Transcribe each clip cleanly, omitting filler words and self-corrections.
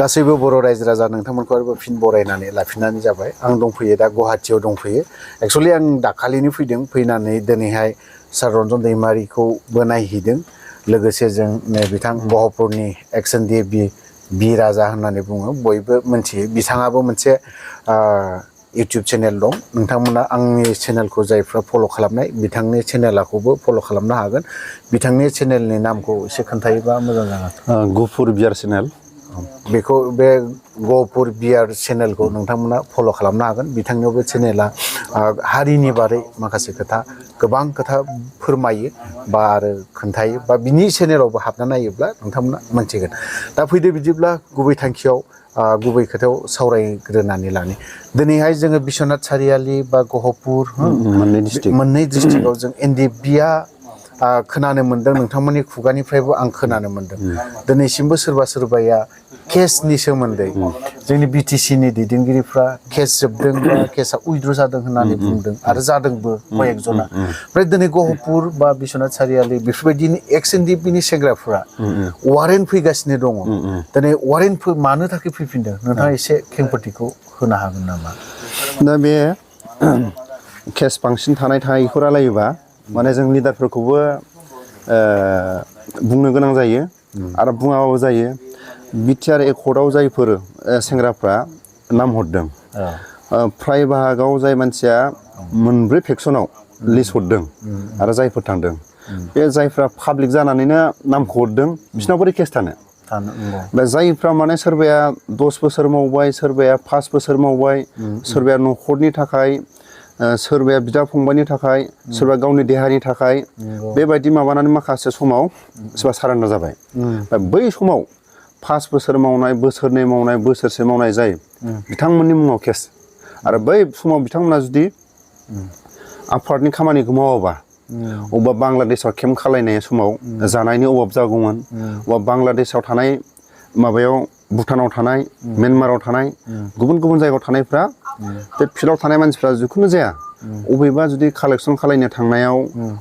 गासैबो बर' रायजो राजा नोंथांमोनखौ फिन बरायनानै लाफिननानै जाबाय आं दंफैयो दा गुवाहाटीयाव दंफैयो एक्चुअली आं दाखालिनो फैदों फैनानै दिनैहाय सार रन्जन दैमारिखौबो नायहैदों लोगोसे जों बिथां गहपुरनि ex-NDFB बि राजा होननानै बुङो बयबो मिथियो बिथाङाबो मोनसे इउटुब चेनेल दं नोंथांमोना आंनि चेनेलखौ जायफ्रा फल' खालामनाय बिथांनि चेनेलखौबो फल' खालामनो हागोन बिथांनि चेनेलनि नामखौ एसे खोन्थायोबा मोजां जागोन गुफुर बियार चेनेल बेखौ बे गहपुर बियार चेनेलखौ नोंथांमोना फल' खालामनो हागोन बिथांनियावबो चेनेला हारिनि बारै माखासे खोथा गोबां खोथा फोरमायो बा आरो खोन्थायो बा बिनि चेनेलावबो हाबना नायोब्ला नोंथांमोना मोनथिगोन दा फैदो बिदिब्ला गुबै थांखियाव गुबै खोथायाव सावरायग्रोनानै लानि दिनैहाय जोङो बिश्वनाथ सारियालि बा गहपुर मोननै डिस्ट्रिक्टआव जों NDFBआ खोनानो मोन्दों नोंथांमोननि खुगानिफ्रायबो आं खोनानो मोन्दों दिनैसिमबो सोरबा सोरबाया केसनि सोमोन्दै जोंनि BTCनि दैदेनगिरिफ्रा केस जोबदों बा केसआ उइद्र' जादों होननानै बुंदों आरो जादोंबो कयेकजना ओमफ्राय दिनै गहपुर बा बिश्वनाथ सारियालि बेफोरबायदिनि ex-NDFBनि सेंग्राफ्रा वारेन्ट फैगासिनो दङ दिनै वारेन्ट मानो थाखाय फैफिनदों नोंथाङा एसे खेंफोरथिखौ होनो हागोन नामा दा बे केस बांसिन थानायखौ रायलायोबा माने जों लिडारफोरखौबो बुंनो गोनां जायो आरो बुङाबाबो जायो बिटिआर एकर्डआव जायफोर सेंग्राफ्रा नाम हरदों फ्राय बाहागोआव जाय मानसिया मोनब्रै फेक्सनाव लिस्ट हरदों आरो जायफोर थांदों बे जायफ्रा पाब्लिक जानानैनो नामखौ हरदों बिसोरनाव बोरै केस थानो बे जायफ्रा माने सोरबाया 10 बोसोर मावबाय सोरबाया 5 बोसोर मावबाय सोरबाया न'खरनि थाखाय सोरबाया बिदा फंबायनि थाखाय सोरबा गावनि देहानि थाखाय बेबायदि माबानानै माखासे समाव सोरबा सारेन्डार जाबाय बै समाव 5 बोसोर मावनाय बोसोरनै मावनाय बोसोरसे मावनाय जाय बिथांमोननि मुङाव केस आरो बै समाव बिथांमोना जुदि आफादनि खामानिखौ मावाबा अबेबा बांलादेशआव केम्प खालायनाय समाव जानायनि अभाब जागौमोन अबेबा बांलादेशआव थानाय माबायाव भुटानाव थानाय म्यानमाराव थानाय गुबुन गुबुन जायगायाव थानायफ्रा बे फिल्डआव थानाय मानसिफ्रा जिखुनु जाया अबेबा जुदि कालेक्सन खालायनो थांनायाव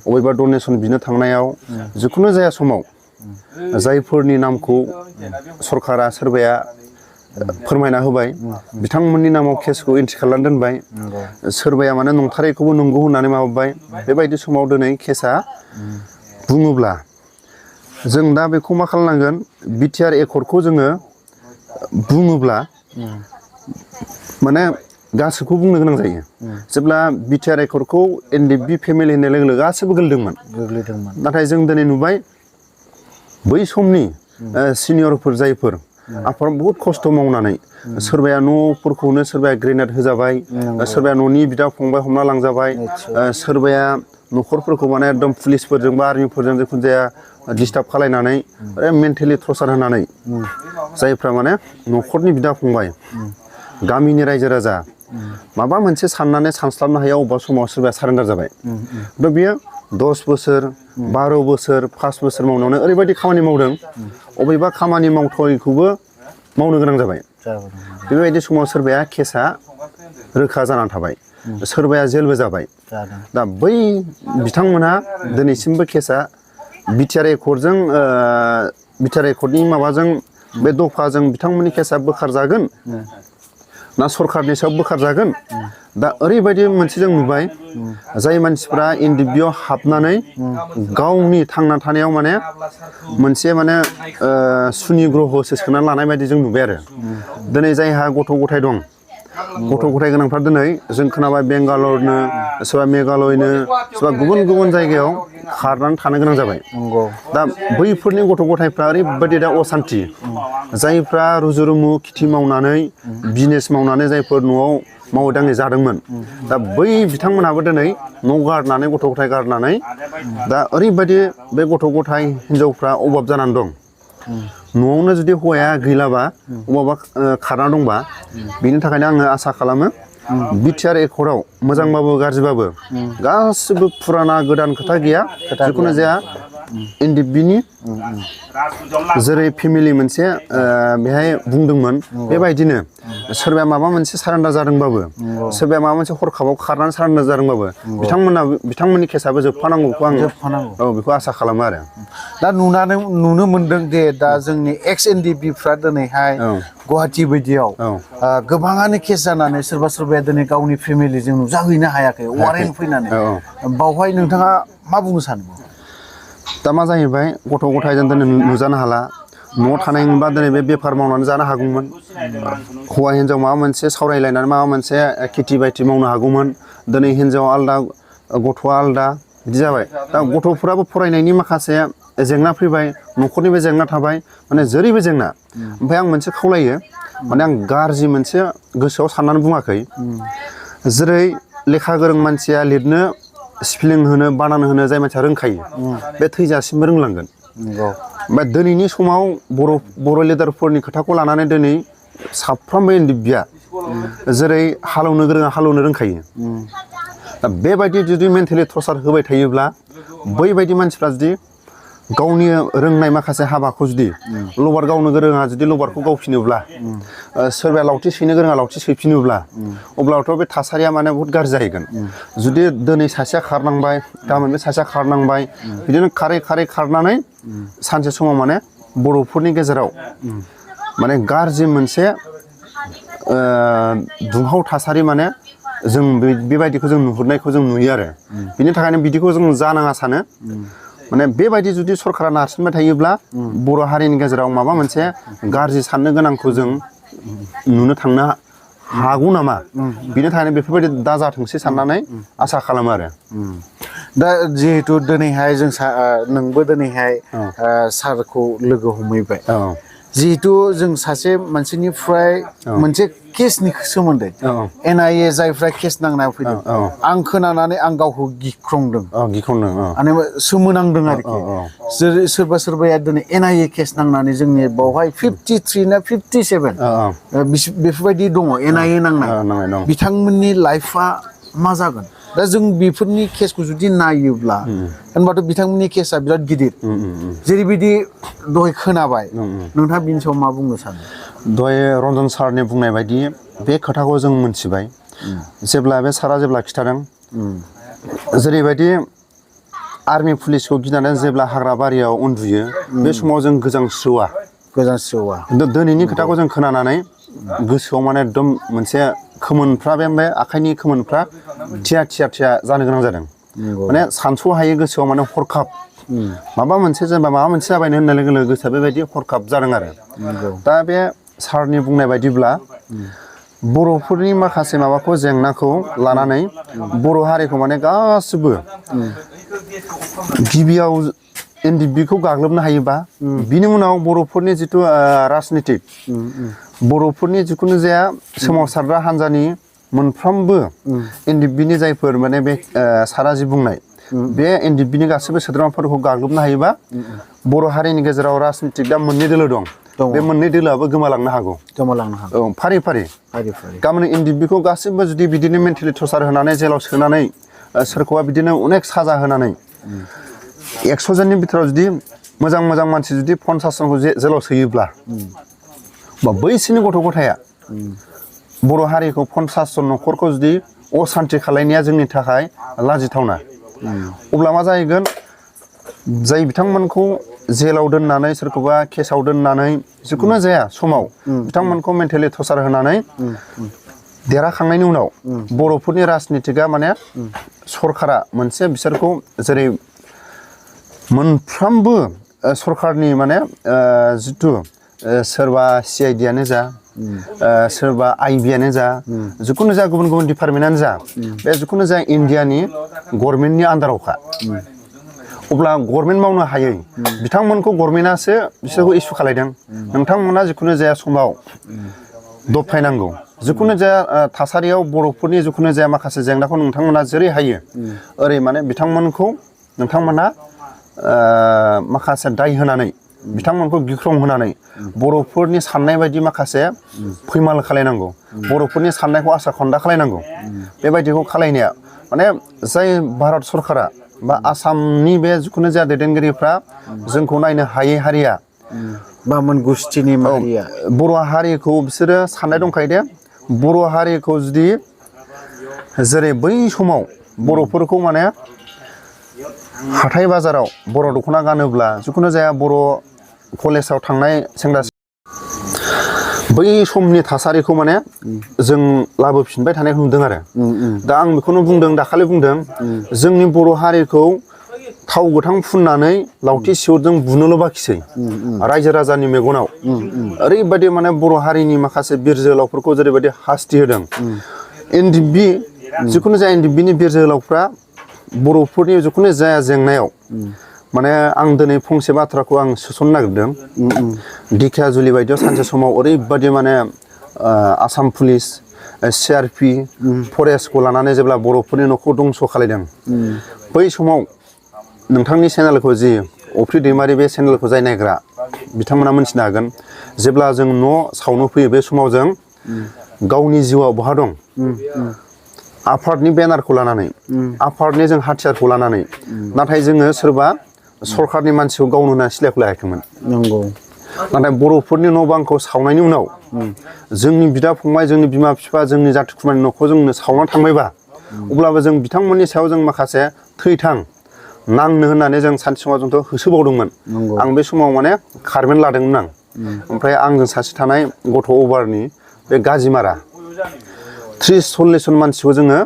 अबेबा डनेसन बिनो थांनायाव जिखुनु जाया समाव जायफोरनि नामखौ सरकारा सोरबाया फोरमायना होबाय बिथांमोननि नामाव केसखौ एन्ट्रि खालामनानै दोनबाय सोरबाया माने नंथारैखौबो नंगौ होननानै माबाबाय बेबायदि समाव दिनै केसआ बुङोब्ला जों दा बेखौ मा खालामनांगोन बिटिआर एकर्डखौ जोङो बुङोब्ला माने गासैखौ बुंनो गोनां जायो जेब्ला बिटिआर एकर्डखौ NDFB फेमिलि होननाय लोगो लोगो गासैबो गोग्लैदोंमोन नाथाय जों दिनै नुबाय बै समनि सिनियरफोर जायफोर आफाद बहुत खस्थ' मावनानै सोरबाया न'फोरखौनो सोरबाया ग्रेनेड होजाबाय सोरबाया न'नि बिदा फंबाय हमना लांजाबाय सोरबाया न'खरफोरखौ माने एकदम पुलिसफोरजों बा आर्मिफोरजों जिखुनु जाया डिस्टार्ब खालायनानै मेन्टेलि टर्चार होनानै जायफ्रा माने न'खरनि बिदा फंबाय गामिनि रायजो राजा माबा मोनसे साननानै सानस्लाबनो हाया अबेबा समाव सोरबाया सारेन्डार जाबाय दा बियो 10 बोसोर 12 बोसोर 5 बोसोर मावनायावनो ओरैबायदि खामानि मावदों अबेबा खामानि मावथ'यैखौबो मावनो गोनां जाबाय बेबायदि समाव सोरबाया केसआ रोखा जानानै थाबाय सोरबाया जेलबो जाबाय दा बै बिथांमोनहा दिनैसिमबो केसआ बिटिआर एकर्डजों बिटिआर एकर्डनि माबाजों बे दफाजों बिथांमोननि केसआ बोखारजागोन ना सरकारनि सायाव बोखारजागोन दा ओरैबायदि मोनसे जों नुबाय जाय मानसिफ्रा NDFBआव हाबनानै गावनि थांना थानायाव माने मोनसे माने सुनि ग्रह'सो सोनानै लानाय बायदि जों नुबाय आरो दिनै जायहा गथ' गथाय दं गथ' गथाय गोनांफ्रा दिनै जों खोनाबाय बेंगालरनो सोरबा मेघालयनो सोरबा गुबुन गुबुन जायगायाव खारनानै थानो गोनां जाबाय दा बैफोरनि गथ' गथायफ्रा ओरैबायदि दा असान्थि जायफ्रा रुजु रुमु खेथि मावनानै बिजनेस मावनानै जायफोर न'आव मावै दाङै जादोंमोन दा बै बिथांमोनहाबो दिनै न' गारनानै गथ' गथाय गारनानै दा ओरैबायदि बे गथ' गथाय हिनजावफ्रा अभाब जानानै दं न'आवनो जुदि हौवाया गैलाबा अबावबा खारना दंबा बेनि थाखायनो आङो आसा खालामो बिटिआर एकर्डआव मोजांबाबो गाज्रिबाबो गासिबो फुराना गोदान खोथा गैया जिखुनु जाया NDFBनि जेरै फेमिलि मोनसे बेहाय बुंदोंमोन बेबायदिनो सोरबाया माबा मोनसे सारेन्डार जादोंबाबो सोरबाया माबा मोनसे हरखाबाव खारनानै सारेन्डार जादोंबाबो बिथांमोननि केसाबो जोबफानांगौखौ आं बेखौ आसा खालामो आरो दा नुनो मोनदों दे दा जोंनि ex-NDFBफ्रा दिनैहाय गुवाहाटि बायदियाव गोबाङानो केस जानानै सोरबाया दिनै गावनि फेमिलिजों नुजाहैनो हायाखै वारेन्ट फैनानै बावहाय नोंथाङा मा बुंनो सानो दा मा जाहैबाय गथ' गथायजों दिनै नुजानो हाला न'आव थानाय मोनबा दिनै बे बेफार मावनानै जानो हागौमोन हौवा हिन्जाव माबा मोनसे सावरायलायनानै माबा मोनसे खेथि बाथि मावनो हागौमोन दिनै हिन्जावा आलदा गथ'आ आलदा बिदि जाबाय दा गथ'फोराबो फरायनायनि माखासे जेंना फैबाय न'खरनिबो जेंना थाबाय माने जेरैबो जेंना ओमफ्राय आं मोनसे खावलायो माने आं गाज्रि मोनसे गोसोआव साननानै बुङाखै जेरै लेखा गोरों मानसिया लिरनो स्पेलिं होनो बानान होनो जाय मानसिया रोंखायो बे थैजासिमबो रोंलांगोन ओमफ्राय दिनैनि समाव बर' लिडारफोरनि खोथाखौ लानानै दिनै साफ्रोमबो NDFBआ जेरै हालेवनो गोरोङा हालेवनो रोंखायो दा बेबायदि जुदि मेन्टेलि टर्चार होबाय थायोब्ला बैबायदि मानसिफ्रा जुदि गावनि रोंनाय माखासे हाबाखौ जुदि लबार गावनो गोरोङा जुदि लबारखौ गावफिनोब्ला सोरबाया लावथि सैनो गोरोङा लावथि सैफिनोब्ला अब्लाथ' बे थासारिया माने बहुद गाज्रि जाहैगोन जुदि दिनै सासेया खारनांबाय गाबोन बे सासेया खारनांबाय बिदिनो खारै खारनानै सानसे समाव माने बर'फोरनि गेजेराव माने गाज्रि मोनसे दुंहाव थासारि माने जों बेबायदिखौ जों नुहुरनायखौ जों नुयो आरो बिनि थाखायनो बिदिखौ जों जानाङा सानो माने बेबायदि जुदि सरकारा नारसिनबाय थायोब्ला बर' हारिनि गेजेराव माबा मोनसे गाज्रि साननो गोनांखौ जों नुनो थांनो हागौ नामा बिनि थाखायनो बेफोरबायदि दाजाथोंसै साननानै आसा खालामो आरो दा जिहेतु दिनैहाय जों नोंबो दिनैहाय सारखौ लोगो हमहैबाय जिहेतु जों सासे मानसिनिफ्राय मोनसे केसनि सोमोन्दै NIA जायफ्रा केस नांना फैदों आं खोनानानै आं गावखौ गिख्रंदों माने सोमोनांदों आरोखि सोरबाया दिनै NIA केस नांनानै जोंनि बावहाय 53 ना 57 बेफोरबायदि दङ NIA नांनाय बिथांमोननि लाइफआ मा जागोन दा जों बेफोरनि केसखौ जुदि नायोब्ला होनबाथ' बिथांमोननि केसा बिराद गिदिर जेरैबायदि दहाय खोनाबाय नोंथाङा बिनि सायाव मा बुंनो सानो दहाय रन्जन सारनि बुंनाय बायदि बे खोथाखौ जों मोनथिबाय जेब्ला बे सारा जेब्ला खिथादों जेरैबायदि आर्मि पुलिसखौ गिनानै जेब्ला हाग्रा बारियाव उन्दुयो बे समाव जों गोजांस्रिवा दिनैनि खोथाखौ जों खोनानानै गोसोआव माने एकदम मोनसे खोमोनफ्रा बे आखाइनि खोमोनफ्रा थिया जानो गोनां जादों माने सानस' हायै गोसोआव माने हरखाब माबा मोनसे जाबायनो होननाय लोगो लोगो गोसोआ बेबायदि हरखाब जादों आरो दा बे सारनि बुंनाय बायदिब्ला बर'फोरनि माखासे माबाखौ जेंनाखौ लानानै बर' हारिखौ माने गासिबो गिबियाव NDFBखौ गाग्लोबनो हायोबा बिनि उनाव बर'फोरनि जिथु राजनितिक बर'फोरनि जिखुनु जाया सोमावसारग्रा हान्जानि मोनफ्रोमबो NDFBनि जायफोर माने बे सारा जि बुंनाय बे NDFBनि गासैबो सोद्रोमाफोरखौ गाग्लोबनो हायोबा बर' हारिनि गेजेराव राजनितिक दा मोननै दोलो दं बे मोननै दोलोआबो गोमालांनो हागौ फारि गाबोन NDFBखौ गासिबो जुदि बिदिनो मेन्टेलि टर्चार होनानै जेलाव सोनानै सोरखौबा बिदिनो अनेक साजा होनानै 100 जननि बिथोराव जुदि मोजां मानसि जुदि 50 जनखौ जेलाव सोयोब्ला बा बैसोरनि गथ' गथाया बर' हारिखौ 50 जन न'खरखौ जुदि असान्ति खालायनाया जोंनि थाखाय लाजिथावना अब्ला मा जाहैगोन जाय बिथांमोनखौ जेलाव दोननानै सोरखौबा केसाव दोननानै जिखुनु जाया समाव बिथांमोनखौ मेन्टेलि टर्चार होनानै देरहाखांनायनि उनाव बर'फोरनि राजनितिकआ माने सरकारा मोनसे बिसोरखौ जेरै मोनफ्रोमबो सरकारनि माने जिथु सोरबा CID आनो जा सोरबा IB आनो जा जिखुनु जाया गुबुन डिपार्टमेन्टआनो जा बे जिखुनु जाया इन्डियानि गभर्नमेन्टनि आन्दारावखा अब्ला गभर्नमेन्ट मावनो हायै बिथांमोनखौ गभर्नमेन्टआसो बिसोरखौ इसु खालायदों नोंथांमोना जिखुनु जाया समाव दबथायनांगौ जिखुनु जाया थासारियाव बर'फोरनि जिखुनु जाया माखासे जेंनाखौ नोंथांमोना जेरै हायो ओरै माने नोंथांमोना माखासे दाय होनानै बिथांमोनखौ गिख्रं होनानै बर'फोरनि साननाय बायदि माखासे फैमाल खालायनांगौ बर'फोरनि साननायखौ आसा खन्दा खालायनांगौ बेबायदिखौ खालायनाया माने जाय भारत सरकारा बा आसामनि बे जिखुनु जाया दैदेनगिरिफ्रा जोंखौ नायनो हायै हारिया बामोन गुस्थिनि माहारिया बर' हारिखौ बिसोरो साननाय दंखायो दे बर' हारिखौ जुदि जेरै बै समाव बर'फोरखौ माने हाथाय बाजाराव बर' दख'ना गानोब्ला जिखुनु जाया बर' कलेजाव थांनाय सेंग्रा बै समनि थासारिखौ माने जों लाबोफिनबाय थानायखौ नुदों आरो दा आं बेखौनो बुंदों दाखालि बुंदों जोंनि बर' हारिखौ थाव गोथां फुननानै लावथि सिवरजों बुनोल' बाखिसै रायजो राजानि मेगनाव ओरैबायदि माने बर' हारिनि माखासे बिर जोहोलावफोरखौ जेरैबायदि हासथि होदों एनडिएफबि जिखुनु जाया एनडिएफबिनि बिर जोहोलावफ्रा बर'फोरनि जिखुनु जाया जेंनायाव माने आं दिनै फंसे बाथ्राखौ आं सोसननो नागिरदों दिखियाजुलि बायदियाव सानसे समाव ओरैबायदि माने आसाम पुलिस सिआरपि फरेस्टखौ लानानै जेब्ला बर'फोरनि न'खौ दंस' खालायदों बै समाव नोंथांनि चेनेलखौ जि अफ्रि दैमारि बे चेनेलखौ जाय नायग्रा बिथांमोना मोनथिनो हागोन जेब्ला जों न' सावनो फैयो बे समाव जों गावनि जिउआव बहा दं आफादनि बेनारखौ लानानै आफादनि जों हाथियारखौ लानानै नाथाय जोङो सोरबा सरकारनि मानसिखौ गावनो होना सिलायखौ लायाखैमोन नंगौ नाथाय बर'फोरनि न' बांखौ सावनायनि उनाव जोंनि बिदा फंबाय जोंनि बिमा बिफा जोंनि जाथि खुरमानि न'खौ जोंनो सावनानै थांबायबा अब्लाबो जों बिथांमोननि सायाव जों माखासे थैथां नांनो होननानै जों सानसे समाव जोंथ' होसोबावदोंमोन आं बे समाव माने खारमेन्ट लादोंमोन आं ओमफ्राय आंजों सासे थानाय गथ' अभारनि बे गाजिमारा 30-40 जन मानसिखौ जोङो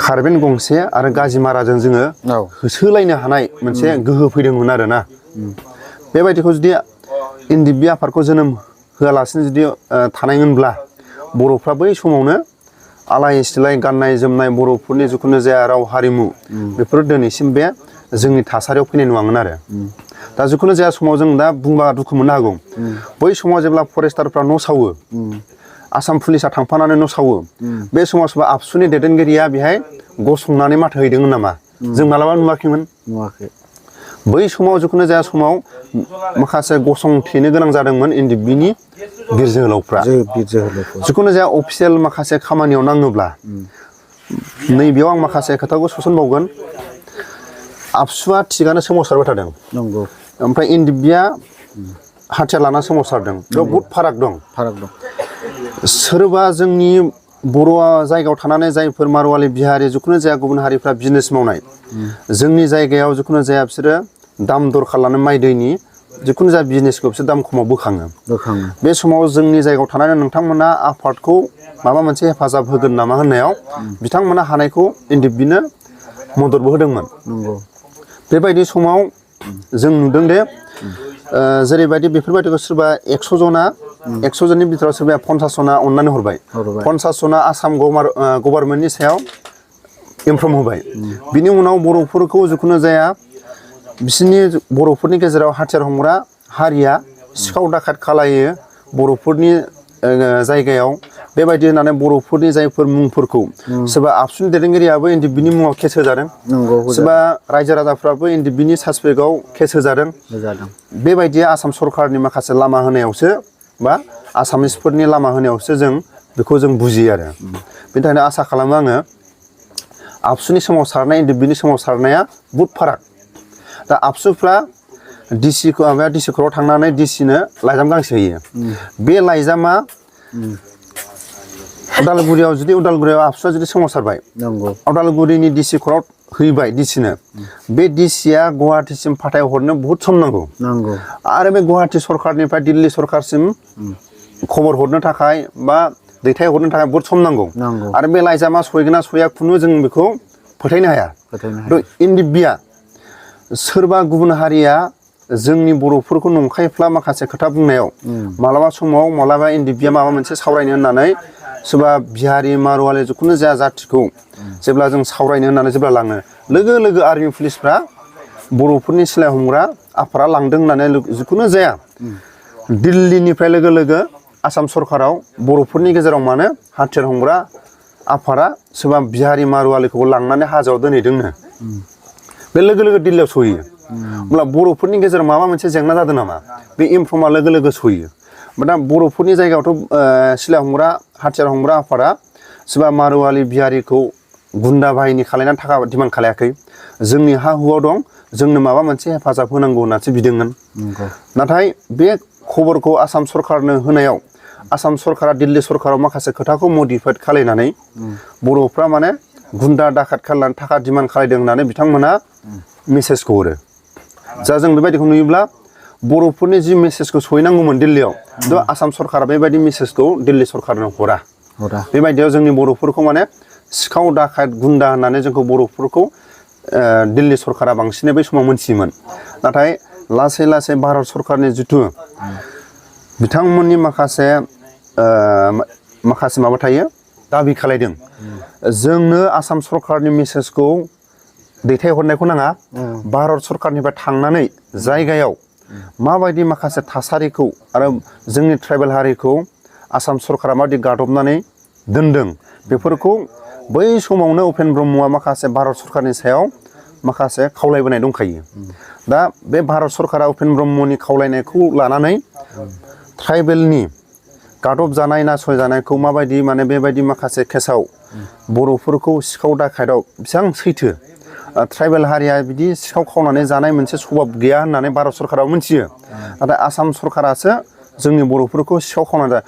खारमेन्ट गंसे आरो गाजिमाराजों जोङो होसोलायनो हानाय मोनसे गोहो फैदोंमोन आरोना बेबायदिखौ जुदि एनडिएफबि आफादखौ जोनोम होआलासिनो जुदि थानायमोनब्ला बर'फ्रा बै समावनो आलाय सिलाय गाननाय जोमनाय बर'फोरनि जिखुनु जाया राव हारिमु बेफोर दिनैसिम बे जोंनि थासारियाव फैनाय नङामोन आरो दा जिखुनु जाया समाव जों दा बुंबा दुखु मोननो हागौ बै समाव जेब्ला फरेस्टारफ्रा न' सावो आसाम पुलिसा थांफानानै न' सावो बे समाव सोरबा आबसुनि दैदेनगिरिया बेहाय गसंनानै माथो हैदोंमोन नामा जों मालाबा नुवाखैमोन बै समाव जिखुनु जाया समाव माखासे गसंथेनो गोनां जादोंमोन एनडिएफबिनि बिर जोहोलावफ्रा जिखुनु जाया अफिसियेल माखासे खामानियाव नाङोब्ला नैबेयाव आं माखासे खोथाखौ सोसनबावगोन आबसुआ थिगानो सोमावसारबाय थादों नंगौ ओमफ्राय एनडिएफबिया हाथियार लाना सोमावसारदों बेयाव बहुद फाराग दं सोरबा जोंनि बर' जायगायाव थानानै जायफोर मारवालि बिहारि जिखुनु जाया गुबुन हारिफ्रा बिजनेस मावनाय जोंनि जायगायाव जिखुनु जाया बिसोरो दाम दर खालामनानै माइ दैनि जिखुनु जाया बिजनेसखौ बिसोर दाम खमाव बोखाङो बे समाव जोंनि जायगायाव थानानै नोंथांमोना आफादखौ माबा मोनसे हेफाजाब होगोन नामा होननायाव बिथांमोना हानायखौ एनडिएफबिनो मददबो होदोंमोन बेबायदि समाव जों नुदों दे जेरैबायदि बेफोरबायदिखौ सोरबा 100 जना 100 जननि बिथोराव सोरबाया 50 जना अननानै हरबाय 50 जना आसाम गभर्नमेन्टनि सायाव इनफर्म होबाय बिनि उनाव बर'फोरखौ जिखुनु जाया बिसोरनि बर'फोरनि गेजेराव हाथियार हमग्रा हारिया सिखाव दाखायत खालायो बर'फोरनि जायगायाव बेबायदि होननानै बर'फोरनि जायफोर मुंफोरखौ सोरबा आबसुनि दैदेनगिरियाबो एनडिएफबिनि मुङाव केस होजादों सोरबा रायजो राजाफ्राबो एनडिएफबिनि सासपेक्टआव केस होजादों बेबायदि आसाम सरकारनि माखासे लामा होनायावसो बा आसामिसफोरनि लामा होनायावसो जों बेखौ जों बुजियो आरो बेनि थाखायनो आसा खालामो आङो आबसुनि सोमावसारनाय एनडिएफबिनि सोमावसारनाया बहुद फाराग दा आबसुफ्रा डिसि खरआव थांनानै डिसिनो लाइजाम गांसे होयो बे लाइजामा उदालगुरियाव जुदि उदालगुरियाव आबसुआ जुदि सोमावसारबाय उदालगुरिनि डिसि खरआव हैबाय डिसिनो बे डिसिया गुवाहाटीसिम फाथायहरनो बहुद सम नांगौ आरो बे गुवाहाटी सरकारनिफ्राय दिल्ली सरकारसिम खबर हरनो थाखाय बा दैथायहरनो थाखाय बहुद सम नांगौ आरो बे लाइजामा सहैगोन ना सहैया खुनु जों बेखौ फोथायनो हाया एनडिएफबिया सोरबा गुबुन हारिया जोंनि बर'फोरखौ नंखायफ्ला माखासे खोथा बुंनायाव मालाबा समाव मालाबा एनडिएफबिया माबा मोनसे सावरायनो होननानै सोरबा बिहारि मारवालि जिखुनु जाया जाथिखौ जेब्ला जों सावरायनो होननानै जेब्ला लाङो लोगो लोगो आर्मि पुलिसफ्रा बर'फोरनि सिलाय हमग्रा आफादा लांदों होननानै जिखुनु जाया दिल्लीनिफ्राय लोगो लोगो आसाम सरकाराव बर'फोरनि गेजेराव मानो हाथियार हमग्रा आफादा सोरबा बिहारि मारवालिखौ लांनानै हाजोआव दोनहैदोंनो बे लोगो लोगो दिल्लीयाव सहैयो अब्ला बर'फोरनि गेजेराव माबा मोनसे जेंना जादों नामा बे इनफर्मा लोगो लोगो सहैयो दा बर'फोरनि जायगायावथ' सिलाय हमग्रा हाथियार हमग्रा आफादा सोरबा मारवालि बिहारिखौ गुन्दा बाहिनी खालायनानै थाखा डिमान्ड खालायाखै जोंनि हा हुआव दं जोंनो माबा मोनसे हेफाजाब होनांगौ होननासो बिदोंमोन नाथाय बे खबरखौ आसाम सरकारनो होनायाव आसाम सरकारा दिल्ली सरकाराव माखासे खोथाखौ मडिफाइड खालायनानै बर'फ्रा माने गुन्दा दाखात खालामनानै थाखा डिमान्ड खालायदों होननानै बिथांमोना मेसेजखौ हरो जा जों बेबायदिखौ नुयोब्ला बर'फोरनि जि मेसेजखौ सहैनांगौमोन दिल्लीयाव आसाम सरकारा बेबायदि मेसेजखौ दिल्ली सरकारनो हरा बेबायदियाव जोंनि बर'फोरखौ माने सिखाव दाखात गुन्दा होननानै जोंखौ बर'फोरखौ दिल्ली सरकारा बांसिनै बै समाव मोनथियोमोन नाथाय लासै लासै भारत सरकारनि जिथु बिथांमोननि माखासे माबा थायो दाबि खालायदों जोंनो आसाम सरकारनि मेसेजखौ दैथायहरनायखौ नाङा भारत सरकारनिफ्राय थांनानै जायगायाव माबायदि माखासे थासारिखौ आरो जोंनि ट्राइबेल हारिखौ आसाम सरकारा माबायदि गादबनानै दोनदों बेफोरखौ बै समावनो उपेन ब्रह्मआ माखासे भारत सरकारनि सायाव माखासे खावलायबोनाय दंखायो दा बे भारत सरकारा उपेन ब्रह्मनि खावलायनायखौ लानानै ट्राइबेलनि गादब जानाय नासय जानायखौ माबायदि माने बेबायदि माखासे केसाव बर'फोरखौ सिखाव दाखायदाव बेसेबां सैथो ट्राइबेल हारिया बिदि सिखाव खावनानै जानाय मोनसे सभाब गैया होननानै भारत सरकाराबो मिथियो नाथाय आसाम सरकारासो जोंनि बर'फोरखौ सिखाव खावनानै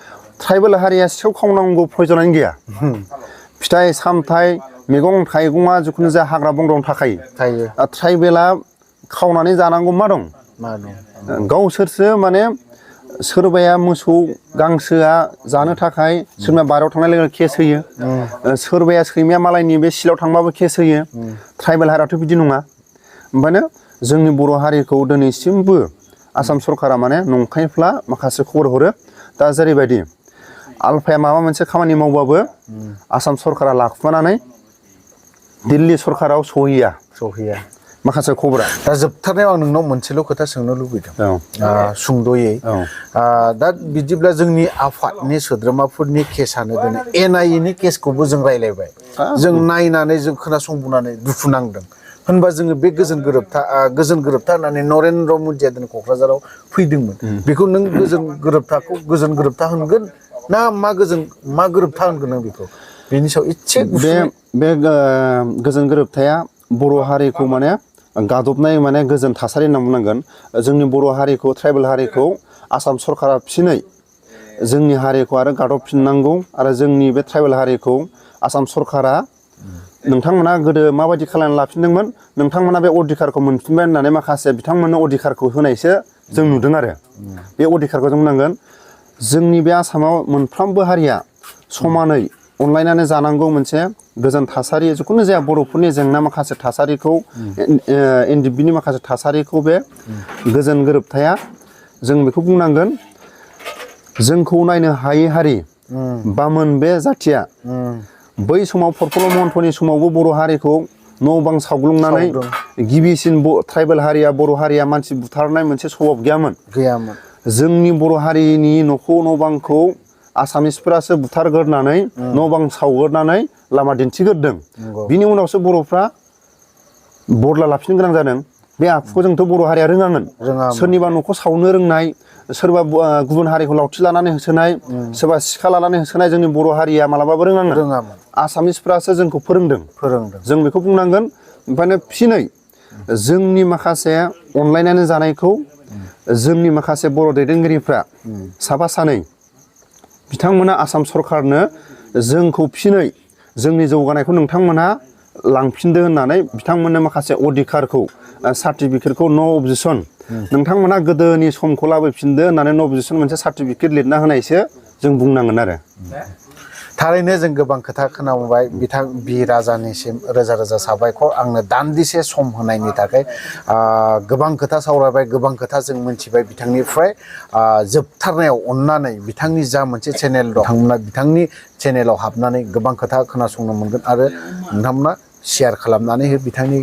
ट्राइबेल हारिया सिखाव खावनांगौ प्रयजनानो गैया फिथाइ सामथाइ मैगं थाइगङा जिखुनु जाया हाग्रा बंग्रायावनो थाखायो ट्राइबेला खावनानै जानांगौ मा दं गावसोरसो माने सोरबाया मोसौ गांसोआ जानो थाखाय सोरबाया बारियाव थांनाय लोगो लोगो केस होयो सोरबाया सैमाया मालायनि बे सिलायाव थांबाबो केस होयो ट्राइबेल हारियाथ' बिदि नङा ओंखायनो जोंनि बर' हारिखौ दिनैसिमबो आसाम सरकारा माने नंखायफ्ला माखासे खबर हरो दा जेरैबायदि आलफाया माबा मोनसे खामानि मावबाबो आसाम सरकारा लाखुमानानै दिल्ली सरकाराव सहैया माखासे खबरा दा जोबथारनायाव आं नोंनाव मोनसेल' खोथा सोंनो लुबैदों सुंद'यै दा बिदिब्ला जोंनि आफादनि सोद्रोमाफोरनि केसानो दिनै NIA नि केसखौबो जों रायलायबाय जों नायनानै जों खोनासंबोनानै दुखु नांदों होनबा जोङो बे गोजोन गोरोबथा होननानै नरेन्द्र मदिया दिनै क'क्राझाराव फैदोंमोन बेखौ नों गोजोन गोरोबथा होनगोन ना मा गोरोबथा होनगोन नों बेखौ बेनि सायाव एसे बे गोजोन गोरोबथाया बर' हारिखौ माने गादबनाय माने गोजोन थासारि होनना बुंनांगोन जोंनि बर' हारिखौ ट्राइबेल हारिखौ आसाम सरकारा फिनै जोंनि हारिखौ आरो गादबफिननांगौ आरो जोंनि बे ट्राइबेल हारिखौ आसाम सरकारा नोंथांमोना गोदो माबायदि खालामनानै लाफिनदोंमोन नोंथांमोना बे अधिकारखौ मोनफिनबाय होननानै माखासे बिथांमोननो अधिकारखौ होनायसो जों नुदों आरो बे अधिकारखौ जों बुंनांगोन जोंनि बे आसामाव मोनफ्रोमबो हारिया समानै अनलायनानै जानांगौ मोनसे गोजोन थासारि जिखुनु जाया बर'फोरनि जेंना माखासे थासारिखौ NDFB नि माखासे थासारिखौ बे गोजोन गोरोबथाया जों बेखौ बुंनांगोन जोंखौ नायनो हायै हारि बामोन बे जाथिया बै समाव प्रफुल्ल महन्तनि समावबो बर' हारिखौ न' बां सावग्लुंनानै गिबिसिन ट्राइबेल हारिया बर' हारिया मानसि बुथारनाय मोनसे सभाब गैयामोन जोंनि बर' हारिनि न' बांखौ आसामिसफोरासो बुथारगोरनानै न' बां सावगोरनानै लामा दिन्थिगोरदों बिनि उनावसो बर'फ्रा बदला लाफिननो गोनां जादों बे आखुखौ जोंथ' बर' हारिया रोङामोन सोरनिबा न'खौ सावनो रोंनाय सोरबा गुबुन हारिखौ लावथि लानानै होसोनाय सोरबा सिखा लानानै होसोनाय जोंनि बर' हारिया मालाबाबो रोङामोन आसामिसफ्रासो जोंखौ फोरोंदों जों बेखौ बुंनांगोन ओंखायनो फिनै जोंनि माखासे अनलायनानै जानायखौ जोंनि माखासे बर' दैदेनगिरिफ्रा साफा सानै बिथांमोना आसाम सरकारनो जोंखौ फिनै जोंनि जौगानायखौ नोंथांमोना लांफिनदो होननानै बिथांमोननो माखासे अधिकारखौ सार्टिफिकेटखौ नो अबजेक्सन नोंथांमोना गोदोनि समखौ लाबोफिनदो होननानै नो अबजेक्सन मोनसे सार्टिफिकेट लिरना होनायसो जों बुंनांगोन आरो थारैनो जों गोबां खोथा खोनाबाय बिथां बि राजानिसिम रोजा रोजा साबायखर आंनो दान्दिसे सम होनायनि थाखाय गोबां खोथा सावरायबाय गोबां खोथा जों मिथिबाय बिथांनिफ्राय जोबथारनायाव अननानै बिथांनि जा मोनसे चेनेल दं नोंथांमोना बिथांनि चेनेलाव हाबनानै गोबां खोथा खोनासंनो मोनगोन आरो नोंथांमोना शेयार खालामनानै हो बिथांनि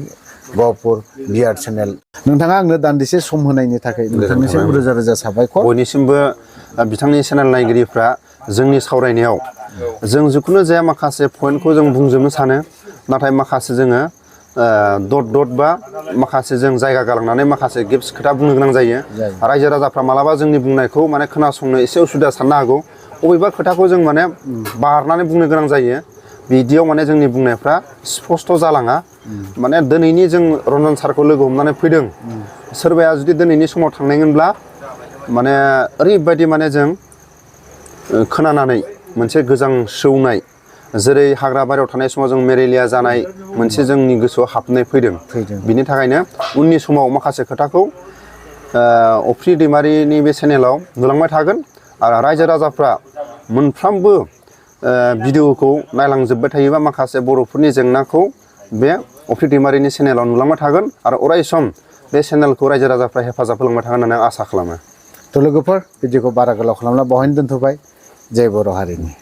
गहपुर बिआर चेनेल नोंथाङा आंनो दान्दिसे सम होनायनि थाखाय नोंथांनिसिम रोजा रोजा साबायखर बयनिसिमबो बिथांनि चेनेल नायगिरिफ्रा जोंनि सावरायनायाव जों जिखुनु जाया माखासे पइन्टखौ जों बुंजोबनो सानो नाथाय माखासे जोङो दट बा माखासे जों जायगा गालांनानै माखासे गेप्स खोथा बुंनो गोनां जायो रायजो राजाफ्रा मालाबा जोंनि बुंनायखौ माने खोनासंनो एसे उसुबिदा साननो हागौ बबेबा खोथाखौ जों माने बारनानै बुंनो गोनां जायो बिदियाव माने जोंनि बुंनायफ्रा स्पष्ट जालाङा माने दिनैनि जों रन्जन सारखौ लोगो हमनानै फैदों सोरबाया जुदि दिनैनि समाव थांनायमोनब्ला माने ओरैबायदि माने जों खोनानानै मोनसे गोजांस्रौनाय जेरै हाग्रा बारियाव थानाय समाव जों मेलेरिया जानाय मोनसे जोंनि गोसोआव हाबनाय फैदों बिनि थाखायनो उननि समाव माखासे खोथाखौ अफ्रि दैमारिनि बे चेनेलाव नुलांबाय थागोन आरो रायजो राजाफ्रा मोनफ्रोमबो भिडिअखौ नायलांजोबबाय थायोबा माखासे बर'फोरनि जेंनाखौ बे अफ्रि दैमारिनि चेनेलाव नुलांबाय थागोन आरो अराय सम बे चेनेलखौ रायजो राजाफ्रा हेफाजाब होलांबाय थागोन होननानै आं आसा खालामो। थ' लोगोफोर भिडिअखौ बारा गोलाव खालामना बावहायनो दोनथ'बाय। जय बर' हारिनि।